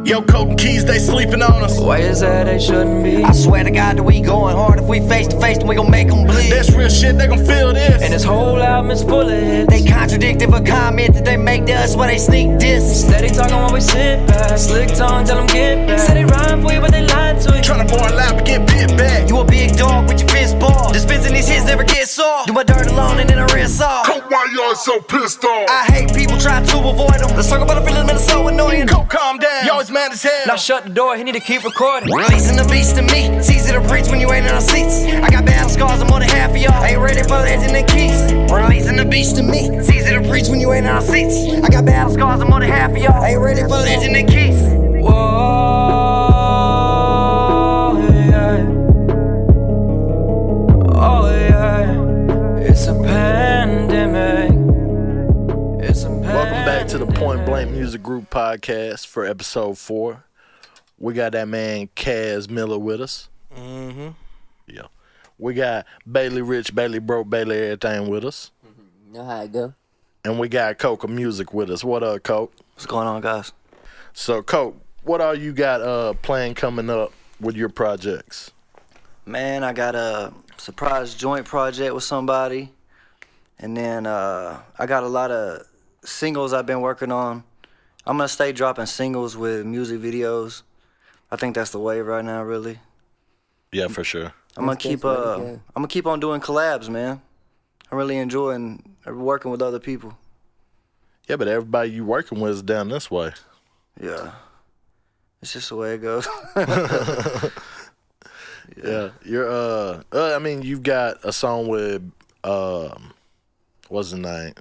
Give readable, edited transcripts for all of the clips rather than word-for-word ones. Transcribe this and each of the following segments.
Yo, Coke and Keys, they sleeping on us. Why is that they shouldn't be? I swear to God that we going hard. If we face to face, then we gon' make them bleed. That's real shit, they gon' feel this. And this whole album is full of hits. They contradictive a comment that they make to us where they sneak diss. Steady talking while we sit back. Slick tongue, tell them get back. Say they rhyme for you, but they lied to you. Tryna board loud but get bit back. You a big dog with your fist ball. Dispensing these hits never get soft. Do my dirt alone and then I rinse off. Coke, why y'all so pissed off? I hate people trying to avoid them. Let's talk about the feelings, man, it's so annoying. Coke, calm down. Y'all is mad as hell. Now shut the door, he need to keep recording. Releasing the beast to me. It's easy to preach when you ain't in our seats. I got battle scars on more than half of y'all. Ain't ready for legend and keys. Releasing the beast to me. It's easy to preach when you ain't in our seats. I got battle scars on more than half of y'all. Ain't ready for legend and keys. Whoa, yeah. Oh yeah. It's a pandemic. It's a pandemic. Welcome back to the Point Blank Music Group Podcast for episode 4. We got that man Kaz Miller with us. Mm-hmm. Yeah. We got Bailey Rich, Bailey Broke, Bailey Everything with us. You know how it go. And we got Coke Music with us. What up, Coke? What's going on, guys? So, Coke, what all you got planned coming up with your projects? Man, I got a surprise joint project with somebody. And then I got a lot of singles I've been working on. I'm going to stay dropping singles with music videos. I think that's the wave right now, really. Yeah, for sure. I'm gonna keep on doing collabs, man. I'm really enjoying working with other people. Yeah, but everybody you working with is down this way. Yeah. It's just the way it goes. Yeah. You're I mean, you've got a song with what's the name?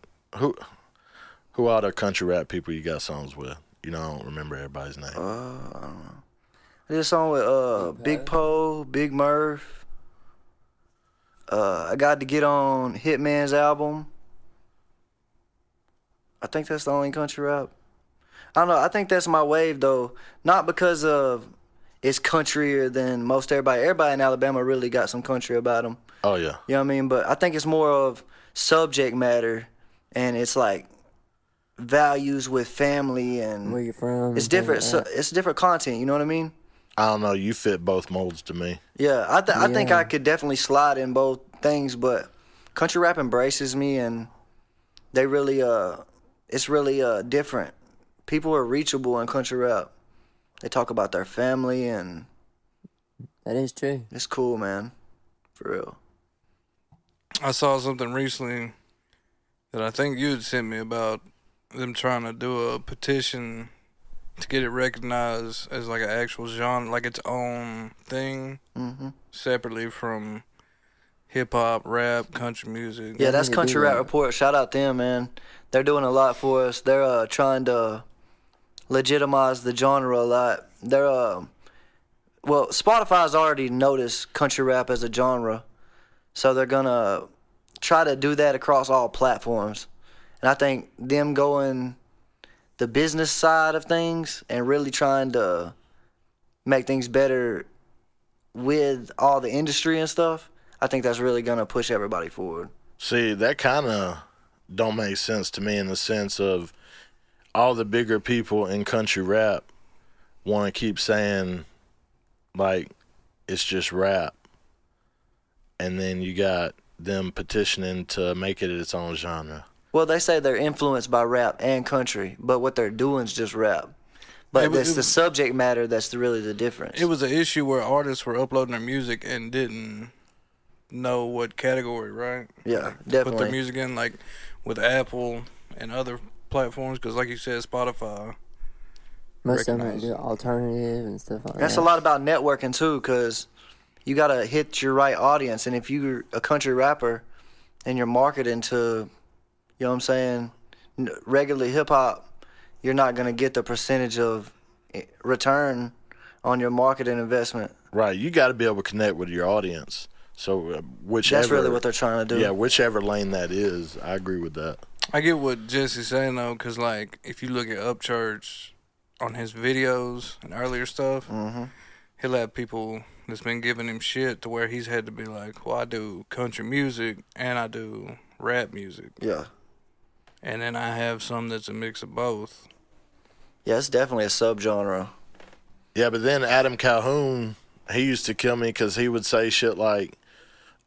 Who are the country rap people you got songs with? You know, I don't remember everybody's name. I don't know. I did a song with Big Poe, Big Murph. I got to get on Hitman's album. I think that's the only country rap. I don't know. I think that's my wave, though. Not because of it's countryer than most everybody. Everybody in Alabama really got some country about them. Oh, yeah. You know what I mean? But I think it's more of subject matter, and it's like values with family and Where you from? it's different. So it's different content. You know what I mean? I don't know. You fit both molds to me. Yeah, I think I could definitely slide in both things, but country rap embraces me, and they really it's really different. People are reachable in country rap. They talk about their family, and That is true. it's cool, man. For real. I saw something recently that I think you had sent me about them trying to do a petition to get it recognized as like an actual genre, like its own thing, separately from hip-hop, rap, country music. Yeah, that's need to Country do Rap that. Report. Shout out them, man. They're doing a lot for us. They're trying to legitimize the genre a lot. They're well, Spotify's already noticed country rap as a genre, so they're gonna try to do that across all platforms. And I think them going the business side of things and really trying to make things better with all the industry and stuff, I think that's really gonna push everybody forward. See, that kind of don't make sense to me in the sense of all the bigger people in country rap want to keep saying, like, it's just rap. And then you got them petitioning to make it its own genre. Well, they say they're influenced by rap and country, but what they're doing is just rap. But it's the subject matter that's really the difference. It was an issue where artists were uploading their music and didn't know what category, right? Yeah, Like, definitely. Put their music in, like, with Apple and other platforms, because like you said, Spotify. Most of them Recognize. do alternative and stuff like That's that. a lot about networking, too, because you got to hit your right audience. And if you're a country rapper and you're marketing to, you know what I'm saying, regular hip-hop, you're not going to get the percentage of return on your marketing investment. Right. You got to be able to connect with your audience. So whichever. That's really what they're trying to do. Yeah, whichever lane that is, I agree with that. I get what Jesse's saying, though, because, like, if you look at Upchurch on his videos and earlier stuff, he'll have people that's been giving him shit to where he's had to be like, well, I do country music and I do rap music. Yeah. And then I have some that's a mix of both. Yeah, it's definitely a subgenre. Yeah, but then Adam Calhoun, he used to kill me because he would say shit like,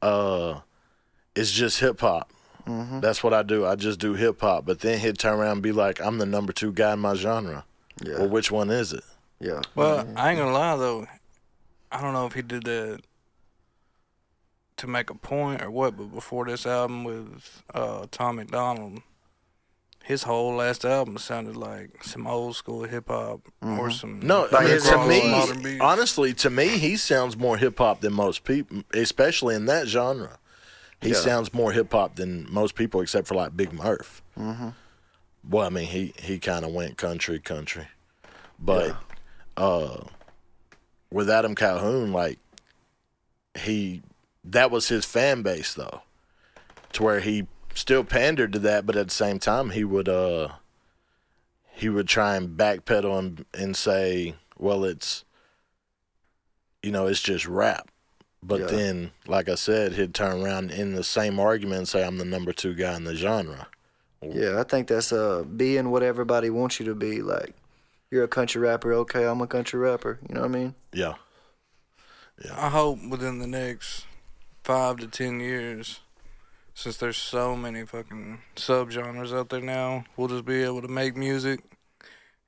it's just hip hop. Mm-hmm. That's what I do. I just do hip hop. But then he'd turn around and be like, I'm the number 2 guy in my genre. Yeah. Well, which one is it? Yeah. Well, I ain't gonna lie though. I don't know if he did that to make a point or what, but before this album with Tom McDonald, his whole last album sounded like some old school hip hop or some No, Like I mean, his to influence. modern me, beats. honestly, to me, he sounds more hip hop than most people, especially in that genre. He Yeah. sounds more hip hop than most people, except for like Big Murph. Mm-hmm. Well, I mean, he kind of went country, but with Adam Calhoun, like that was his fan base though, to where he still pandered to that, but at the same time he would try and backpedal and say, well, it's just rap. But Yeah. then, like I said, he'd turn around in the same argument and say, I'm the number 2 guy in the genre. Yeah, I think that's being what everybody wants you to be. Like, you're a country rapper, okay, I'm a country rapper. You know what I mean? Yeah. I hope within the next 5 to 10 years, since there's so many fucking subgenres out there now, we'll just be able to make music,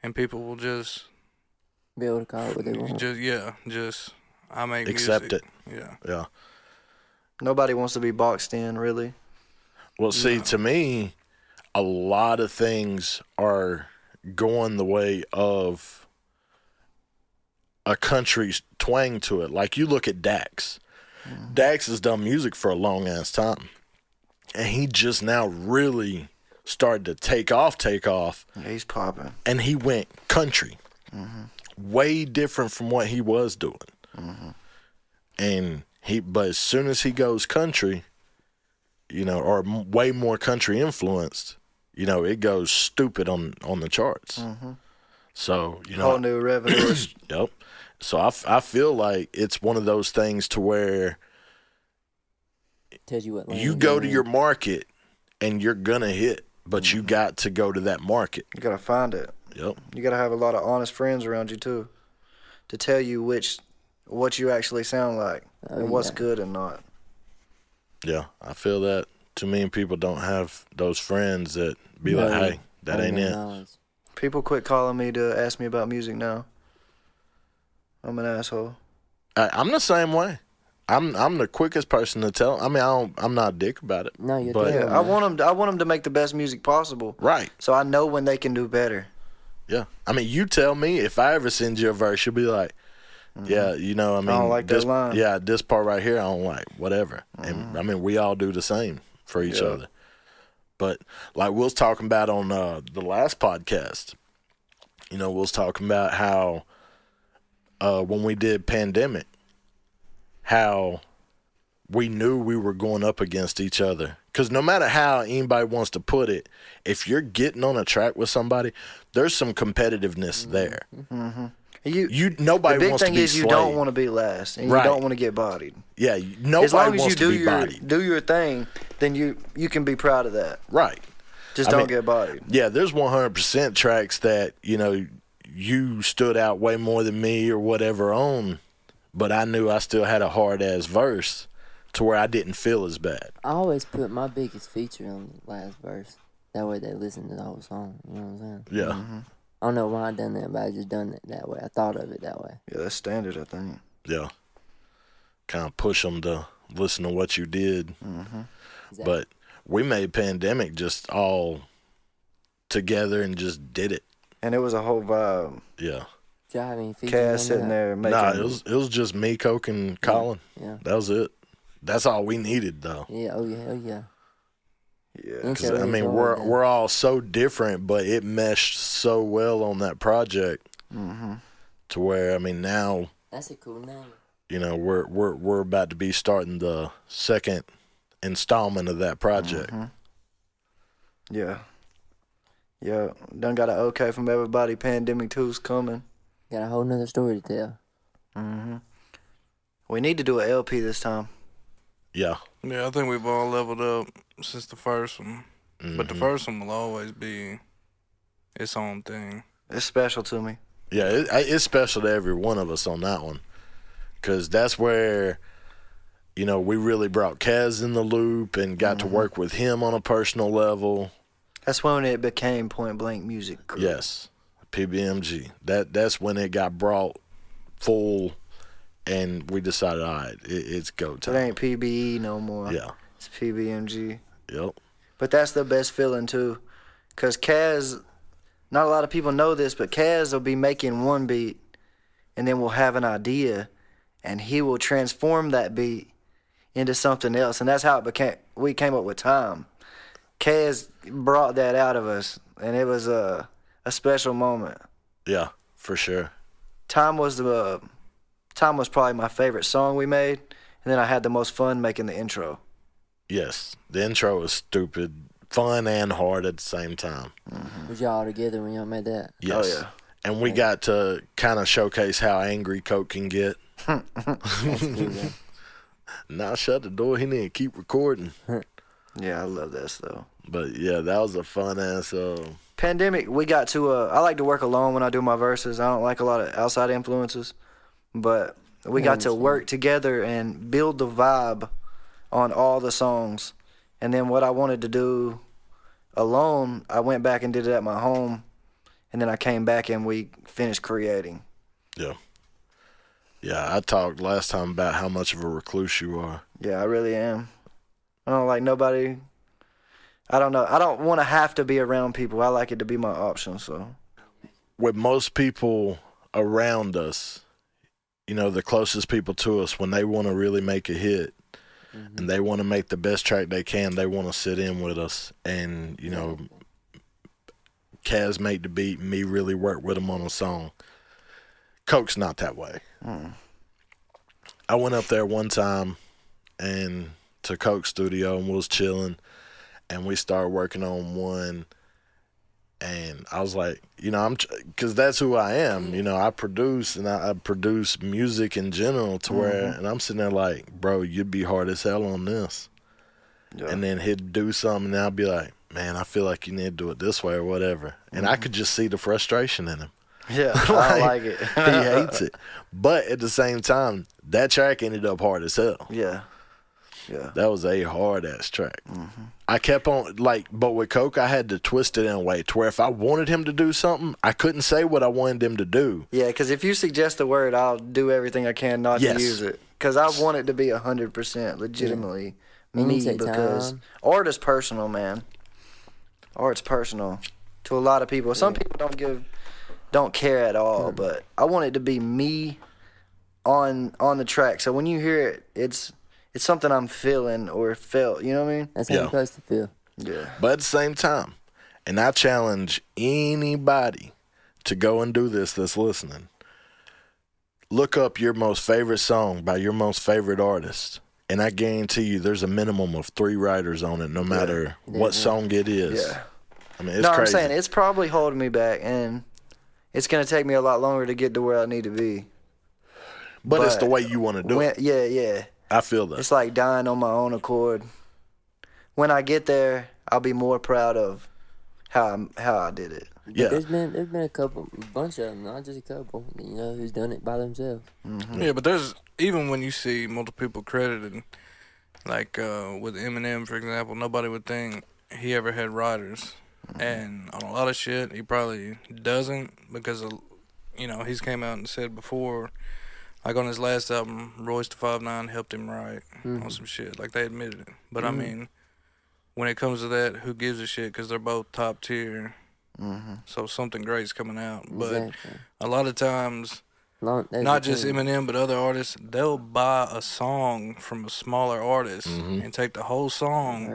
and people will just Be able to call it what they want. I make Accept music. it. Yeah. Yeah. Nobody wants to be boxed in, really. Well, see, to me, a lot of things are going the way of a country's twang to it. Like, you look at Dax. Dax has done music for a long-ass time. And he just now really started to take off, Yeah, he's popping. and he went country. Way different from what he was doing. And but as soon as he goes country, or way more country influenced, it goes stupid on the charts. So, Whole new revenue. yep. So I feel like it's one of those things to where Tells you what lane you you're go to in. your market and you're gonna hit, but you got to go to that market. You gotta find it. Yep. You gotta have a lot of honest friends around you too, to tell you what you actually sound like and what's yeah. good and not. Yeah, I feel that too many people don't have those friends that be like, No, hey, that ain't no it. knowledge. People quit calling me to ask me about music now. I'm an asshole. I'm the same way. I'm the quickest person to tell. I mean, I'm not a dick about it. No, you're But- good. Yeah, I want them to make the best music possible, Right. so I know when they can do better. Yeah. I mean, you tell me if I ever send you a verse, you'll be like, yeah, I mean, don't like that this, line. Yeah, this part right here, I don't like, whatever. And I mean, we all do the same for each Yeah. other. But like we was talking about on the last podcast, we was talking about how when we did Pandemic, how we knew we were going up against each other. Because no matter how anybody wants to put it, if you're getting on a track with somebody, there's some competitiveness there. Nobody The big wants to thing be is you slayed. don't want to be last, and Right. you don't want to get bodied. Yeah, nobody As long as wants you to be bodied. do your thing, then you can be proud of that. Right. Just I don't mean, get bodied. Yeah, there's 100% tracks that, you stood out way more than me or whatever on, but I knew I still had a hard-ass verse to where I didn't feel as bad. I always put my biggest feature on the last verse. That way they listen to the whole song. You know what I'm saying? Yeah. I don't know why I done that, but I just done it that way. I thought of it that way. Yeah, that's standard, I think. Yeah. Kind of push them to listen to what you did. Exactly. But we made Pandemic just all together and just did it. And it was a whole vibe. Yeah. Do y'all have any features Cass on sitting that? there making. Nah, it was just me, Coke, and Colin. Yeah. That was it. That's all we needed, though. Yeah. Oh yeah. Oh yeah. Yeah. 'Cause, Intro I is mean, hard, we're though. we're all so different, but it meshed so well on that project to where, I mean, now, That's a cool name. we're about to be starting the second installment of that project. Yeah. Yeah. Done got an okay from everybody. Pandemic 2's coming. Got a whole nother story to tell. We need to do an LP this time. Yeah. Yeah, I think we've all leveled up since the first one. But the first one will always be its own thing. It's special to me. Yeah, it's special to every one of us on that one, because that's where, you know, we really brought Kaz in the loop and got to work with him on a personal level. That's when it became Point Blank Music Crew. Yes, PBMG. That's when it got brought full, and we decided, all right, it's go time. It ain't PBE no more. Yeah. It's PBMG. Yep. But that's the best feeling, too. Because Kaz, not a lot of people know this, but Kaz will be making one beat, and then we'll have an idea, and he will transform that beat into something else. And that's how we came up with Time. Kaz brought that out of us, and it was a special moment. Yeah, for sure. Time was probably my favorite song we made, and then I had the most fun making the intro. Yes, the intro was stupid, fun and hard at the same time. Was y'all all together when y'all made that? Yes. Oh, yeah. And we got to kind of showcase how angry Coke can get. That's cool, man. Now shut the door. He need to keep recording. Yeah, I love that stuff. But yeah, that was a fun ass. Pandemic, we got to. I like to work alone when I do my verses. I don't like a lot of outside influences, but we got to work together and build the vibe on all the songs. And then what I wanted to do alone, I went back and did it at my home, and then I came back and we finished creating. Yeah. Yeah, I talked last time about how much of a recluse you are. Yeah, I really am. I don't like nobody. I don't know. I don't want to have to be around people. I like it to be my option. So, with most people around us, you know, the closest people to us, when they want to really make a hit and they want to make the best track they can, they want to sit in with us and, you know, Kaz make the beat and me really work with him on a song. Coke's not that way. I went up there one time and to Coke's studio and we was chilling and we started working on one, and I was like, you know, because that's who I am. You know, I produce and I produce music in general to where, and I'm sitting there like, bro, you'd be hard as hell on this. Yeah. And then he'd do something and I'd be like, man, I feel like you need to do it this way or whatever. And I could just see the frustration in him. Yeah, I like it. He hates it. But at the same time, that track ended up hard as hell. Yeah. Yeah. That was a hard-ass track. I kept on, like, but with Coke, I had to twist it in a way to where if I wanted him to do something, I couldn't say what I wanted him to do. Yeah, because if you suggest a word, I'll do everything I can not to use it. Because I want it to be 100% legitimately me, because art is personal, man. Art's personal to a lot of people. Some people don't care at all, but I want it to be me on the track. So when you hear it, it's something I'm feeling or felt. You know what I mean? That's how you're supposed to feel. Yeah. But at the same time, and I challenge anybody to go and do this that's listening. Look up your most favorite song by your most favorite artist, and I guarantee you there's a minimum of 3 writers on it, no matter what song it is. Yeah. I mean, it's crazy. I'm saying it's probably holding me back, and it's going to take me a lot longer to get to where I need to be. But it's the way you want to do it. Yeah. I feel that. It's like dying on my own accord. When I get there, I'll be more proud of how I did it. Yeah. There's been a bunch of them, not just a couple, you know, who's done it by themselves. Yeah, but there's, even when you see multiple people credited, like with Eminem, for example, nobody would think he ever had writers. And on a lot of shit, he probably doesn't, because, you know, he's came out and said before, like on his last album, Royce da 5'9" helped him write on some shit. Like, they admitted it. But, I mean, when it comes to that, who gives a shit? Because they're both top tier. So something great's coming out. But a lot of times, not just Eminem, but other artists, they'll buy a song from a smaller artist and take the whole song,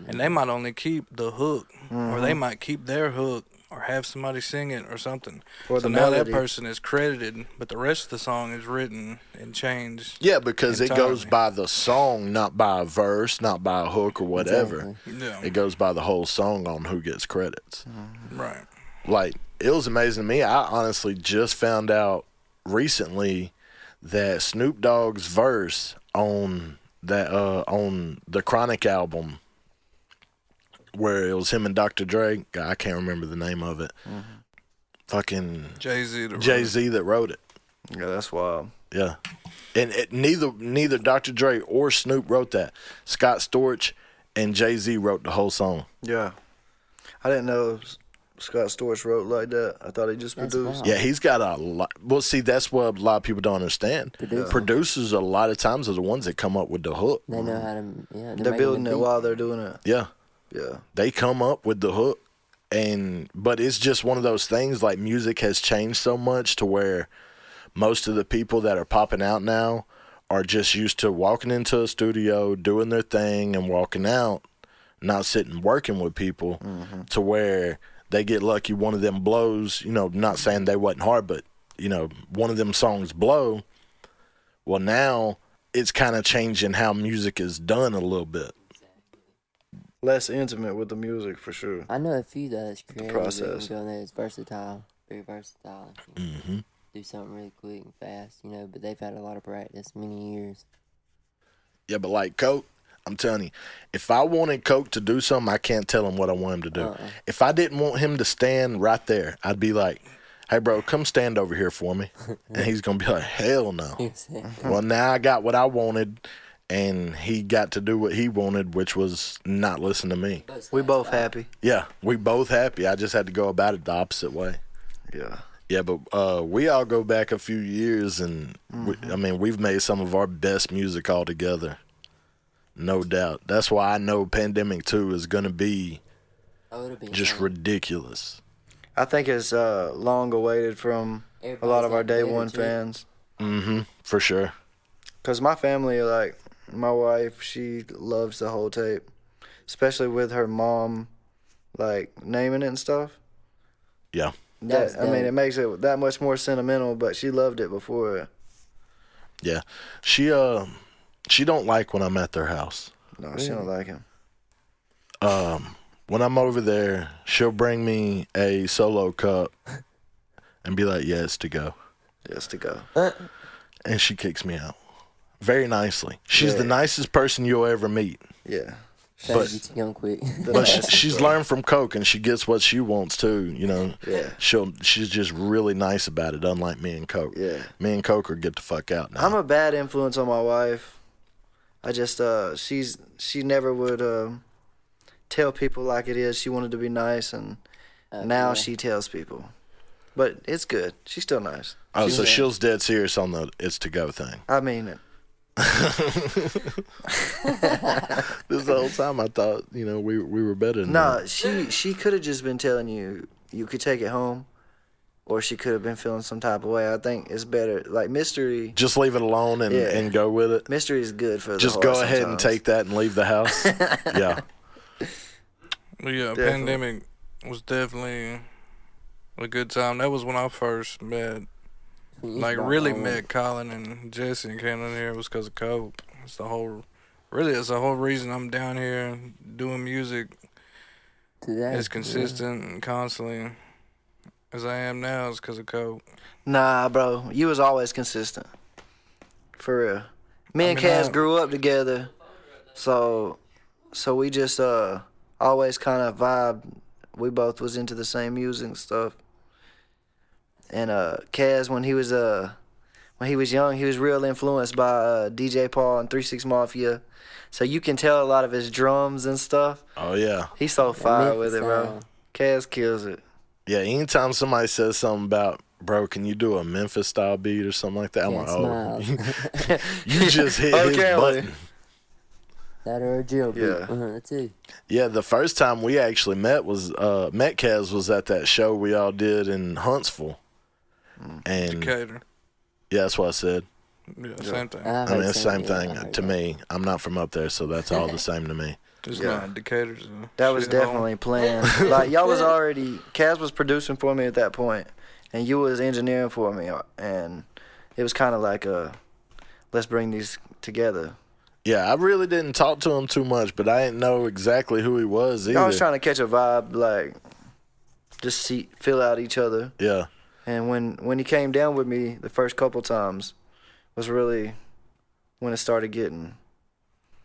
and they might only keep the hook, or they might keep their hook, or have somebody sing it or something. So now that person is credited, but the rest of the song is written and changed. Yeah, because it goes by the song, not by a verse, not by a hook or whatever. Yeah. It goes by the whole song on who gets credits. Right. Like, it was amazing to me. I honestly just found out recently that Snoop Dogg's verse on the Chronic album, where it was him and Dr. Dre, I can't remember the name of it. fucking Jay-Z that wrote it. Yeah, that's wild. Yeah. And neither Dr. Dre or Snoop wrote that. Scott Storch and Jay-Z wrote the whole song. Yeah. I didn't know Scott Storch wrote like that. I thought he just That's produced. wild. Yeah, he's got a lot. Well, see, that's what a lot of people don't understand. Producers a lot of times are the ones that come up with the hook. They know how to. Yeah, They're building it while they're doing it. Yeah. Yeah. They come up with the hook. But it's just one of those things, like music has changed so much to where most of the people that are popping out now are just used to walking into a studio, doing their thing, and walking out, not sitting working with people, to where they get lucky one of them blows, not saying they wasn't hard, but, one of them songs blow. Well, now it's kind of changing how music is done a little bit. Less intimate with the music, for sure. I know a few that's creative. process. Go in there. It's versatile. Very versatile. Mm-hmm. Do something really quick and fast, but they've had a lot of practice, many years. Yeah, but like Coke, I'm telling you, if I wanted Coke to do something, I can't tell him what I want him to do. If I didn't want him to stand right there, I'd be like, hey, bro, come stand over here for me. And he's going to be like, hell no. Well, now I got what I wanted, and he got to do what he wanted, which was not listen to me. We both happy. Yeah, we both happy. I just had to go about it the opposite way. Yeah. Yeah, but we all go back a few years, and we've made some of our best music all together. No doubt. That's why I know Pandemic 2 is going to be just ridiculous. I think it's long awaited from a lot of our day one fans. Mm-hmm, for sure. Because my family, like, my wife, she loves the whole tape. Especially with her mom, like, naming it and stuff. Yeah. It makes it that much more sentimental, but she loved it before. Yeah. She don't like when I'm at their house. No, she don't like him. When I'm over there, she'll bring me a solo cup and be like, yeah, it's to go. Yes, to go. And she kicks me out. Very nicely. She's the nicest person you'll ever meet. Yeah. But she's learned from Coke, and she gets what she wants too. Yeah. She's just really nice about it. Unlike me and Coke. Yeah. Me and Coke are get the fuck out now. I'm a bad influence on my wife. I just she never would tell people like it is. She wanted to be nice, and now she tells people. But it's good. She's still nice. Oh, so she's dead serious on the it's to go thing. I mean it. This whole time I thought, we were better than that. She could have just been telling you could take it home, or she could have been feeling some type of way. I think it's better, like, mystery. Just leave it alone and go with it. Mystery is good for the just heart go ahead sometimes. and take that and leave the house. Yeah. Well, yeah, definitely. Pandemic was definitely a good time. That was when I first met. Really met Colin and Jesse and came in here was because of Coke. It's the whole reason I'm down here doing music as consistent and constantly as I am now is because of Coke. Nah, bro, you was always consistent. For real. Me and Kaz grew up together, so we just always kind of vibed. We both was into the same music and stuff. And Kaz, when he was young, he was real influenced by DJ Paul and 3 6 Mafia. So you can tell a lot of his drums and stuff. Oh, yeah. He's so fire with it, bro. Kaz kills it. Yeah, anytime somebody says something about, bro, can you do a Memphis-style beat or something like that? I'm like, oh, you just hit his button. That or a drill beat. Yeah. That's it. Yeah, the first time we actually met Kaz was at that show we all did in Huntsville. And Decatur. Yeah, that's what I said. Yeah, same thing. It's the same thing to me. I'm not from up there, so that's all the same to me. Just not Decatur. That was definitely planned. Like, y'all was already, Kaz was producing for me at that point, and you was engineering for me, and it was kind of like let's bring these together. Yeah, I really didn't talk to him too much, but I didn't know exactly who he was either. I was trying to catch a vibe, like, just feel out each other. Yeah. And when he came down with me the first couple times was really when it started getting.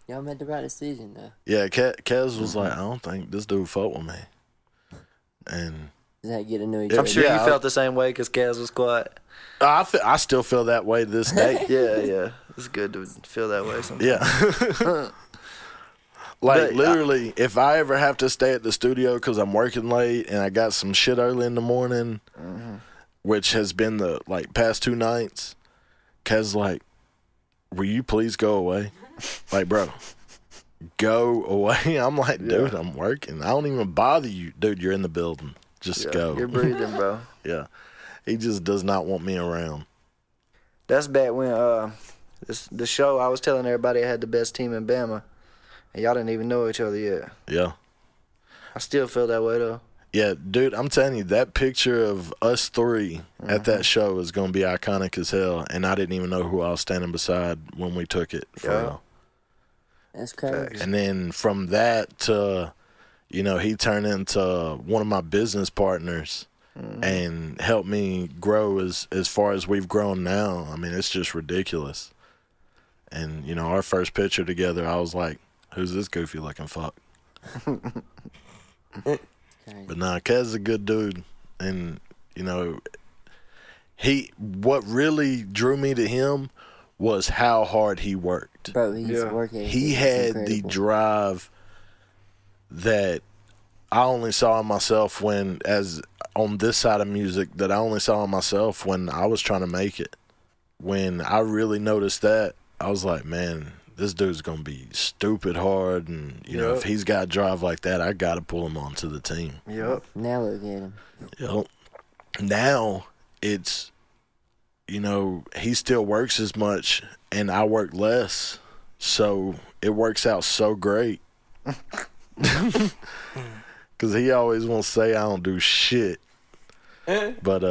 Y'all made the right decision, though. Yeah, Kez was like, I don't think this dude fuck with me. And Just had to get to know each I'm other. sure Yeah, you felt the same way because Kaz was quiet. I still feel that way to this day. Yeah. It's good to feel that way sometimes. Yeah. Like, But, literally, if I ever have to stay at the studio because I'm working late and I got some shit early in the morning, which has been the, like, past 2 nights, Kaz like, will you please go away? Like, bro, go away. I'm like, dude, I'm working. I don't even bother you. Dude, you're in the building. Just go. You're breathing, bro. Yeah. He just does not want me around. That's back when the show I was telling everybody I had the best team in Bama, and y'all didn't even know each other yet. Yeah. I still feel that way though. Yeah, dude, I'm telling you, that picture of us 3 at that show is going to be iconic as hell, and I didn't even know who I was standing beside when we took it. For real. That's crazy. And then from that to, you know, he turned into one of my business partners and helped me grow as far as we've grown now. I mean, it's just ridiculous. And, you know, our first picture together, I was like, who's this goofy looking fuck? But nah, Kez is a good dude. And, you know, what really drew me to him was how hard he worked. Bro, he's working. He had the drive that I only saw in myself on this side of music, that I only saw in myself when I was trying to make it. When I really noticed that, I was like, man, this dude's going to be stupid hard. And, you know, if he's got a drive like that, I got to pull him onto the team. Yep. Now look at him. Yep. Now it's, you know, he still works as much and I work less. So it works out so great. Because he always wants to say I don't do shit. But,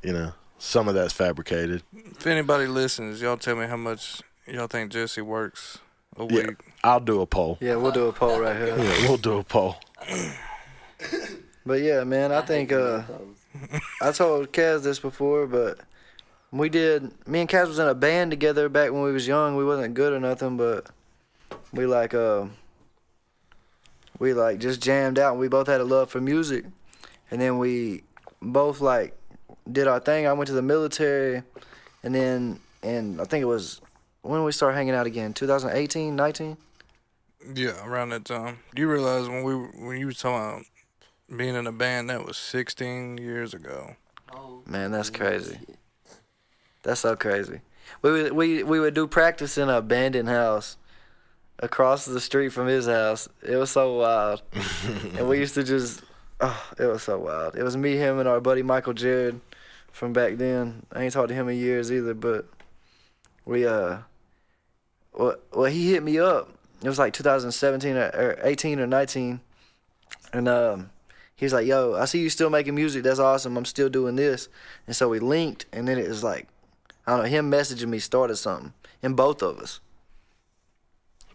you know, some of that's fabricated. If anybody listens, y'all tell me how much y'all think Jesse works a Yeah, week. I'll do a poll. Yeah, we'll do a poll right here. Yeah, we'll do a poll. But yeah, man, I think I told Kaz this before, but me and Kaz was in a band together back when we was young. We wasn't good or nothing, but we just jammed out and we both had a love for music. And then we both like did our thing. I went to the military and I think it was when we started hanging out again, 2018, 19? Yeah, around that time. You realize when you were talking about being in a band, that was 16 years ago. Man, that's crazy. That's so crazy. We would do practice in an abandoned house across the street from his house. It was so wild. And we used to just, it was so wild. It was me, him, and our buddy Michael Jared from back then. I ain't talked to him in years either, but we, he hit me up. It was like 2017 or 18 or 19. And he was like, yo, I see you still making music. That's awesome. I'm still doing this. And so we linked, and then it was like, I don't know, him messaging me started something in both of us.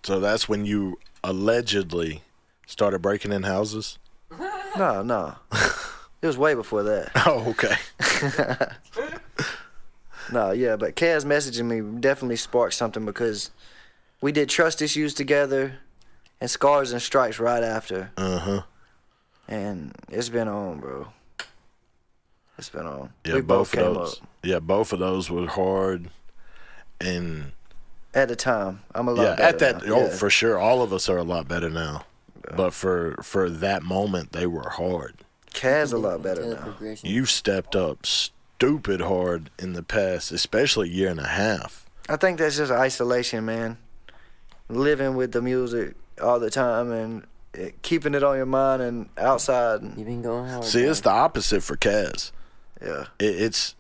So that's when you allegedly started breaking in houses? No. It was way before that. Oh, okay. No, yeah, but Kaz messaging me definitely sparked something because we did Trust Issues together and Scars and Stripes right after. Uh-huh. And it's been on, bro. It's been on. Yeah, we both came of those. up. Yeah, both of those were hard. And At the time, I'm a lot yeah, better at that, now. oh, Yeah. for sure. All of us are a lot better now. Yeah. But for that moment, they were hard. Kaz a lot better Tell the now. progression. You stepped up stupid hard in the past, especially year and a half. I think that's just isolation, man. Living with the music all the time and keeping it on your mind and outside. You've been going hard. See, bro. it's the opposite for Kaz. Yeah. It's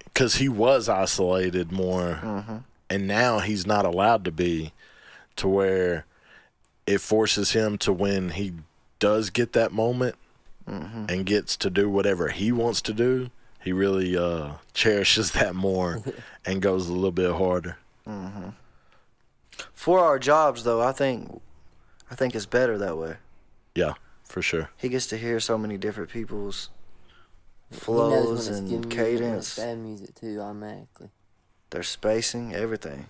because he was isolated more, and now he's not allowed to be, to where it forces him to, when he does get that moment and gets to do whatever he wants to do, he really cherishes that more and goes a little bit harder. For our jobs, though, I think it's better that way. Yeah, for sure. He gets to hear so many different people's He knows flows when it's good and music and when it's cadence, bad music too, automatically. their spacing, everything.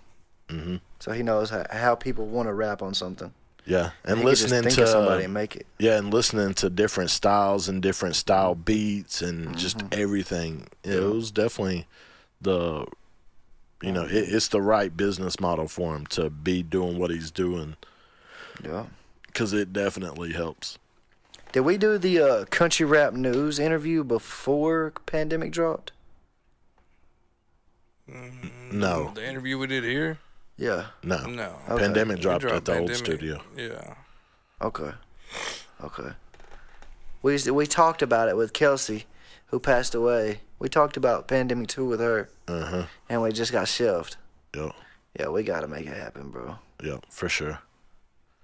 Mm-hmm. So he knows how people want to rap on something. Yeah, and You could just listening think to of somebody and make it. Yeah, and listening to different styles and different style beats and just everything. It was definitely it's the right business model for him to be doing what he's doing. Yeah. Because it definitely helps. Did we do the country rap news interview before pandemic dropped? No. The interview we did here? Yeah. No. No. Okay. Pandemic dropped at the old Pandemic. studio. Yeah. Okay. We talked about it with Kelsey, who passed away. We talked about Pandemic 2 with her, and we just got shelved. Yep. Yeah, we got to make it happen, bro. Yep, for sure.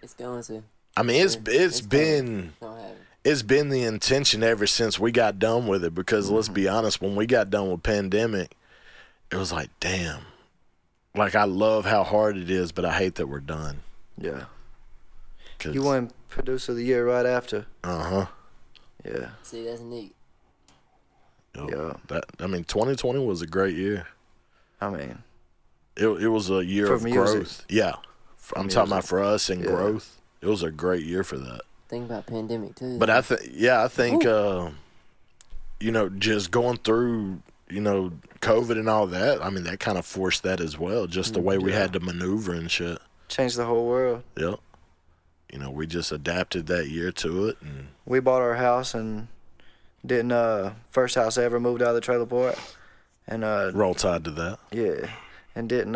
It's going to. I mean, it's been Don't have it. it's been the intention ever since we got done with it, because let's be honest, when we got done with Pandemic, it was like, damn. Like, I love how hard it is, but I hate that we're done. Yeah. 'Cause- You won Producer of the Year right after. Uh-huh. Yeah. See, that's neat. Yep. Yeah. 2020 was a great year. I mean, It was a year For of music. growth. Yeah. I'm talking about for us and Yeah. growth. It was a great year for that. Think about pandemic too. But I think just going through, COVID and all that, I mean, that kind of forced that as well, just the way we had to maneuver and shit. changed the whole world. Yep. We just adapted that year to it. And We bought our house and first house I ever moved out of the trailer park. And roll tide to that. yeah, and didn't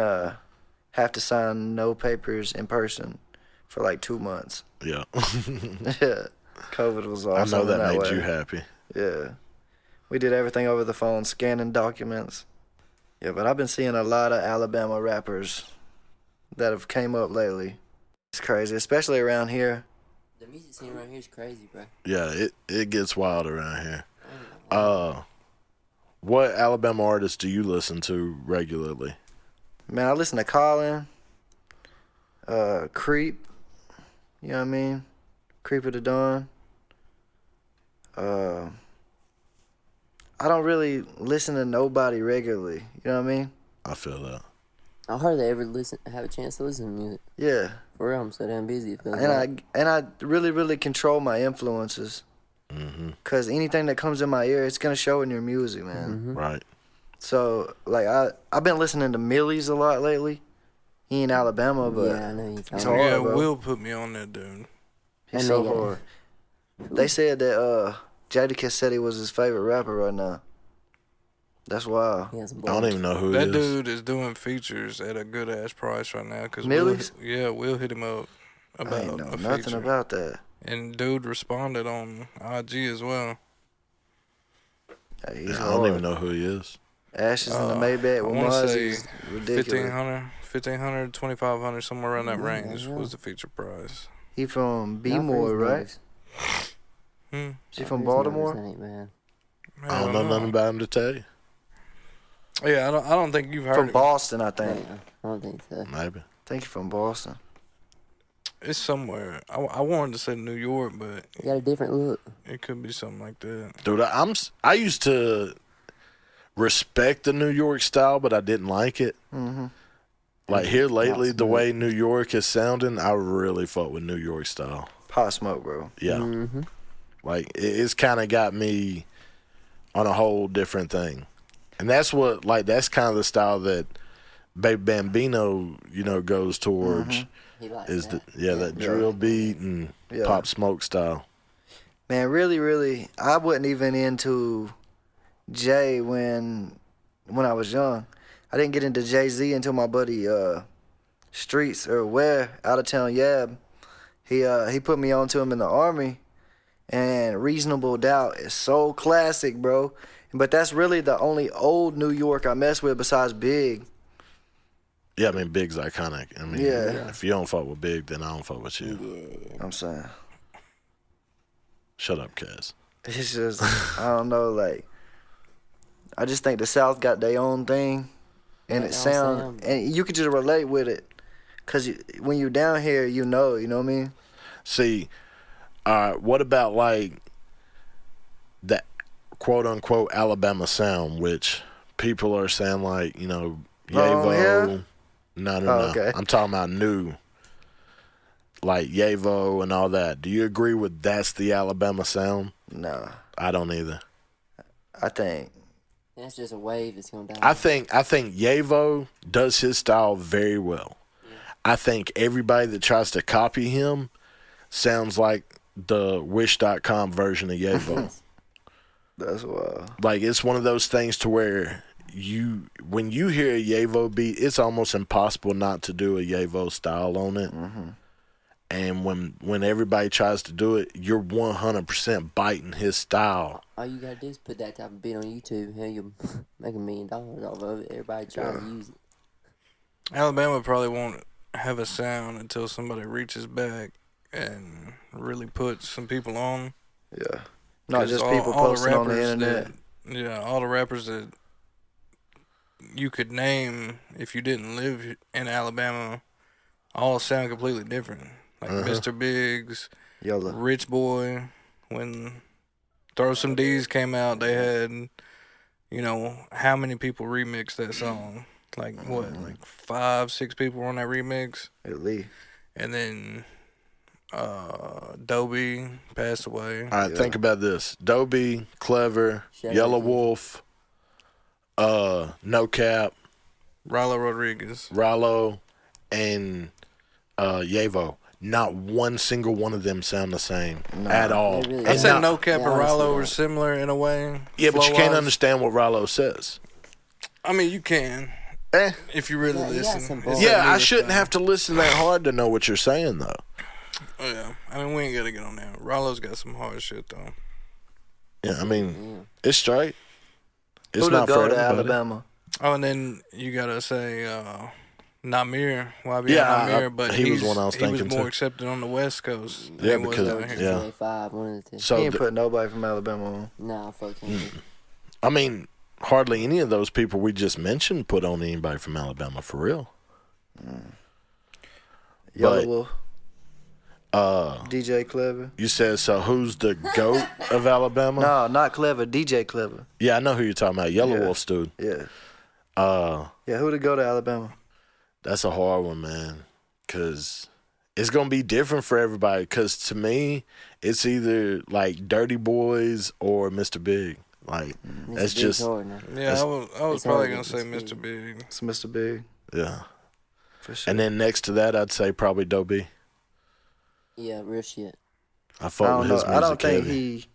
have to sign no papers in person for like 2 months. Yeah. Yeah, COVID was I awesome. know that made way. you happy. Yeah, we did everything over the phone, scanning documents. Yeah, but I've been seeing a lot of Alabama rappers that have came up lately. It's crazy, especially around here. The music scene around here is crazy, bro. Yeah, it gets wild around here. What Alabama artists do you listen to regularly? Man, I listen to Colin, Creep, you know what I mean? Creep of the Dawn. I don't really listen to nobody regularly, you know what I mean? I feel that. I hardly ever have a chance to listen to music. Yeah. For real, I'm so damn busy. It feels And I really, really control my influences. Cause anything that comes in my ear, it's gonna show in your music, man. Right. So like I've been listening to Millie's a lot lately. He in Alabama, but yeah, I know you're he's talking hard, Yeah, bro. Will put me on that, dude. He's That so nigga- hard. They said that Jadakiss said he was his favorite rapper right now. That's wild. He has some I don't even know who That it is. dude is doing features at a good ass price right now. Cause Millie's? We'll hit him up about I ain't know a nothing feature. about that. And dude responded on IG as well. Hey, he's I hard. don't even know who he is. Ashes in the Maybach I with want to Mozzie say is ridiculous. 1500, 2500, somewhere around that range yeah. was the feature price. He from Not B-More, for his right? numbers. Hmm. Is he Not from for his numbers, Baltimore? that ain't bad. Man, I don't know nothing about him to tell you. Yeah, I don't think you've heard From it. Boston, I think. Yeah, I don't think so. Maybe. I think he's from Boston. It's somewhere. I wanted to say New York, but You got a different look. it could be something like that. Dude, I used to respect the New York style, but I didn't like it. Like here lately, the way New York is sounding, I really fuck with New York style. Pop Smoke, bro. Yeah. Like it's kind of got me on a whole different thing. And that's that's kind of the style that Baby Bambino, goes towards. He likes Is that. that drill beat and Yeah. Pop Smoke style. Man, really, really, I wasn't even into Jay when I was young. I didn't get into Jay-Z until my buddy Streets or Ware out of town Yab. He put me onto him in the Army, and Reasonable Doubt is so classic, bro. But that's really the only old New York I mess with besides Big. Yeah, I mean Big's iconic. I mean, Yeah. if you don't fuck with Big, then I don't fuck with you. I'm saying. Shut up, Kaz. It's just, I don't know, like, I just think the South got their own thing, and it Their own sound, sound. and you could just relate with it, cause when you're down here, you know what I mean? See, what about like that quote unquote Alabama sound, which people are saying like, Yavo. yeah? No. Oh, okay. I'm talking about new. like Yavo and all that, do you agree with that's the Alabama sound? Nah, I don't either. I think That's just a wave that's gonna die. I think Yavo does his style very well. Yeah. I think everybody that tries to copy him sounds like the Wish.com version of Yavo. that's wild. Like, it's one of those things to where when you hear a Yavo beat, it's almost impossible not to do a Yavo style on it. Mm-hmm. And when everybody tries to do it, you're 100% biting his style. All you gotta do is put that type of beat on YouTube, and you'll make $1 million off of it. Everybody tries to use it. Alabama probably won't have a sound until somebody reaches back and really puts some people on. Yeah, not 'Cause just people posting on the internet. All the rappers that you could name if you didn't live in Alabama all sound completely different. Like Mr. Biggs, Yellow. Rich Boy. When Throw Some D's came out, they had, how many people remixed that song? Like, what, like 5, 6 people were on that remix? At least. And then Dobie passed away. All right, think about this. Dobie, Clever, Shout Yellow out. Wolf, No Cap, Rollo Rodriguez. Rollo, and Yavo. Not one single one of them sound the same at all. They really I And said not- No Cap and honestly Rollo don't. were similar in a way. Yeah, but you can't flow-wise. understand what Rollo says. I mean, you can Eh. if you really Yeah, he got listen. some It's bars. that Yeah, I lyric shouldn't thing. have to listen that hard to know what you're saying, though. Oh, yeah. I mean, we ain't got to get on that. Rollo's got some hard shit, though. Yeah, I mean, it's straight. It's Who to not go for to everybody. Alabama? Oh, and then you got to say Namir. YB Yeah, Namir, but he was one I was he was thinking, more too. accepted on the West Coast Yeah, than he was because- down here. yeah. 5, one of the two. So, He ain't put nobody from Alabama on. Nah, fuck him. I mean, hardly any of those people we just mentioned put on anybody from Alabama for real. Yellow But- Wolf. DJ Clever. You said, so who's the GOAT of Alabama? No, not Clever. DJ Clever. Yeah, I know who you're talking about. Yellow Yeah. Wolf's dude. Yeah. Uh, Yeah, who to go to Alabama? That's a hard one, man, because it's going to be different for everybody. Because to me, it's either like Dirty Boys or Mr. Big. Like, that's Big's just, hard now. Yeah, I was it's probably hard going to to say get Mr. Big. It's Mr. Big. yeah. For sure. And then next to that, I'd say probably Dobie. Yeah, real shit. I I fuck don't with know. his music I don't think heavy. he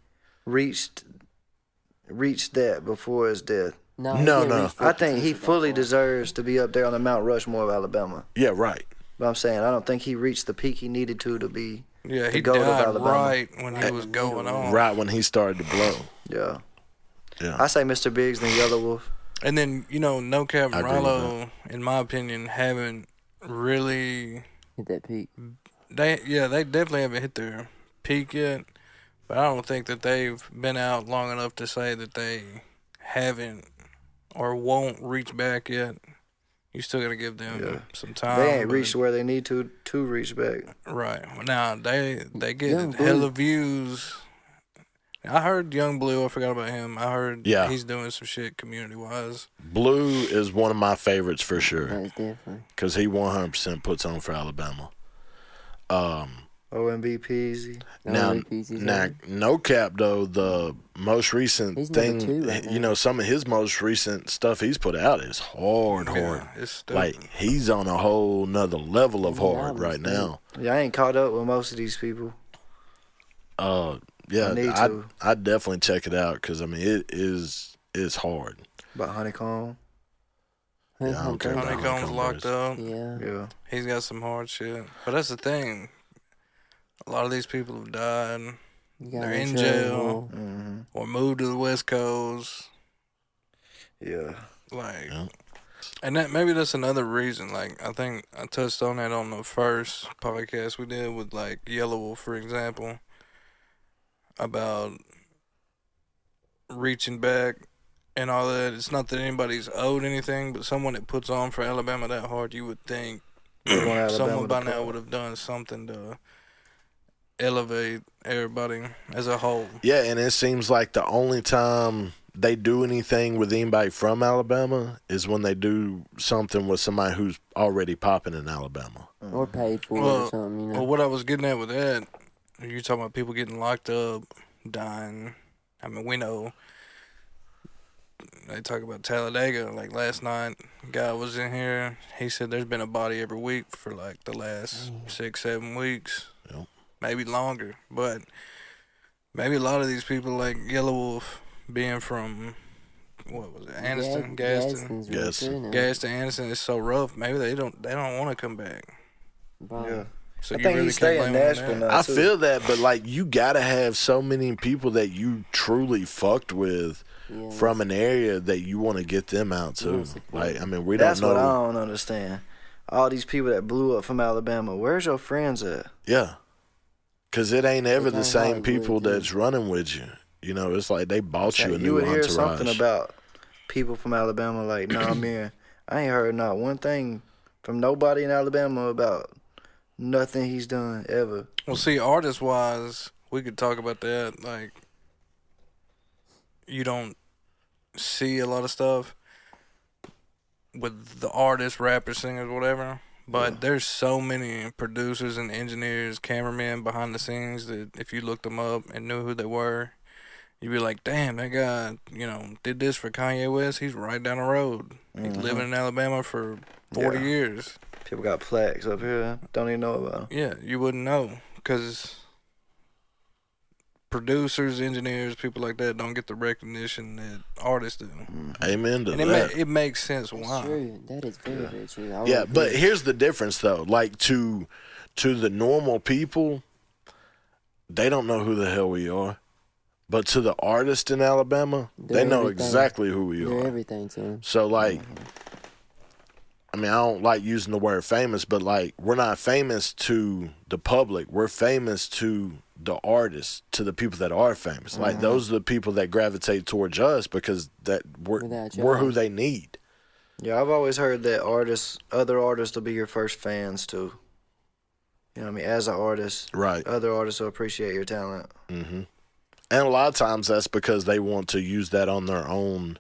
reached that before his death. No, No, he didn't no. reach I think he 50 that fully far. deserves to be up there on the Mount Rushmore of Alabama. Yeah, right. But I'm saying I don't think he reached the peak he needed to be. Yeah, The he GOAT of died Alabama. right when he was going on. Right when he started to blow. Yeah. Yeah. I say Mr. Biggs then Yellow Wolf. And then, No Cap I and agree with Rollo, in my opinion, haven't really... Hit that peak. They definitely haven't hit their peak yet, but I don't think that they've been out long enough to say that they haven't or won't reach back yet. You still got to give them some time. They ain't but- reached where they need to reach back. Right. Well, now, they get Young Blue. hella views. I heard Young Blue, I forgot about him. I heard Yeah. he's doing some shit community-wise. Blue is one of my favorites for sure That's different. because he 100% puts on for Alabama. OMB Peasy. Now, OMB's No Cap, though, the most recent He's thing, number 2 right now. some of his most recent stuff he's put out is hard. Yeah, it's stupid. Like, he's on a whole nother level of Yeah, hard I right was now. Yeah, I ain't caught up with most of these people. Yeah, I need to. I'd definitely check it out because, I mean, it's hard. About Honeycomb. Yeah, I don't care about Honeycomb's locked up. Yeah. Yeah. He's got some hard shit. But that's the thing. A lot of these people have died You got They're in trouble. jail. Mm-hmm. or moved to the West Coast. Yeah. Like, Yeah. and that maybe that's another reason. Like, I think I touched on that on the first podcast we did with like Yellow Wolf, for example, about reaching back and all that. It's not that anybody's owed anything, but someone that puts on for Alabama that hard, you would think They want Alabama someone by to now come. would have done something to elevate everybody as a whole. Yeah, and it seems like the only time they do anything with anybody from Alabama is when they do something with somebody who's already popping in Alabama. Or paid for it or something, you know. Well, what I was getting at with that, you're talking about people getting locked up, dying. I mean, we know. They talk about Talladega. Like last night, a guy was in here. He said there's been a body every week for like the last 6-7 weeks. Yep. Maybe longer. But maybe a lot of these people like Yellow Wolf being from, what was it, Anniston? Gaston. Gaston, Anniston is so rough. Maybe they don't want to come back. Yeah. So I you think really he's staying can't in blame him on Nashville that. now, I too. feel that, but like you gotta have so many people that you truly fucked with from an area that you want to get them out too. Like, I mean, we That's don't know. what I don't understand. All these people that blew up from Alabama, where's your friends at? Yeah, because it ain't ever the kinda same Hollywood, people too. that's running with you. You know, it's like they bought you a Like, new you would entourage. hear something about people from Alabama like, nah, man, I ain't heard not one thing from nobody in Alabama about nothing he's done ever. Well, see, artist-wise, we could talk about that. Like, you don't see a lot of stuff with the artists, rappers, singers, whatever. But there's so many producers and engineers, cameramen behind the scenes that if you looked them up and knew who they were, you'd be like, damn, that guy, did this for Kanye West. He's right down the road. He's living in Alabama for 40 years. People got plaques up here, don't even know about them. Yeah, you wouldn't know because producers, engineers, people like that don't get the recognition that artists do. Amen to And that. it makes sense That's why. true. That is very, very true. I Yeah, would but agree. here's the difference though. Like to the normal people, they don't know who the hell we are. But to the artists in Alabama, they They're know everything. exactly who we They're are. everything to them. So like, I mean, I don't like using the word famous, but like, we're not famous to the public. We're famous to the artists, to the people that are famous. Like, those are the people that gravitate towards us because that Without we're who y'all. they need. Yeah, I've always heard that other artists will be your first fans too. You know what I mean? As an artist, Right. other artists will appreciate your talent. Mm-hmm. And a lot of times that's because they want to use that on their own,